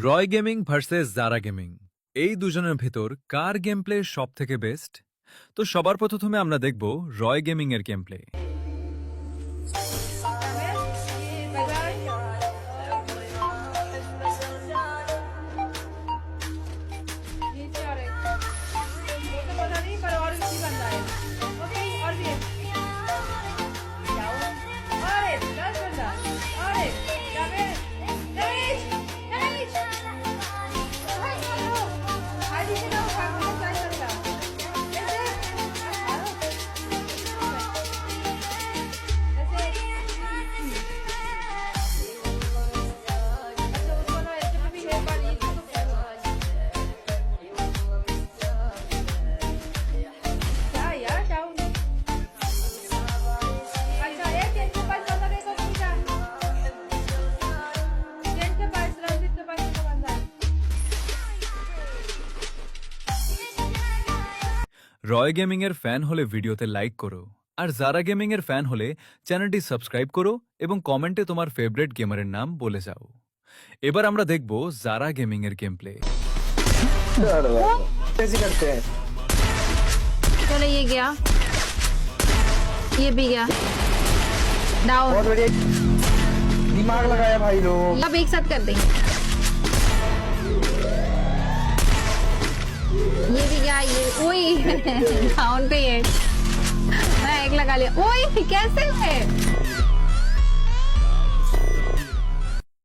রয় gaming versus জারা gaming, এই দুজনের ভেতর কার গেম প্লে সব থেকে বেস্ট? তো সবার প্রথমে আমরা দেখব রয় গেমিং এর গেম প্লে। রয় গেমিং এর ফ্যান হলে ভিডিওতে লাইক করো, আর জারা গেমিং এর ফ্যান হলে চ্যানেলটি সাবস্ক্রাইব করো এবং কমেন্টে তোমার ফেভারিট গেমারের নাম বলে যাও। এবার আমরা দেখব জারা গেমিং এর গেম প্লে। चलो ये गया, ये भी गया डाउन। बहुत बढ़िया दिमाग लगाया भाई लोग। अब एक साथ कर देंगे। ये भी गया, ये ओए डाउन पे ये मैं एक लगा लिया। ओए कैसे है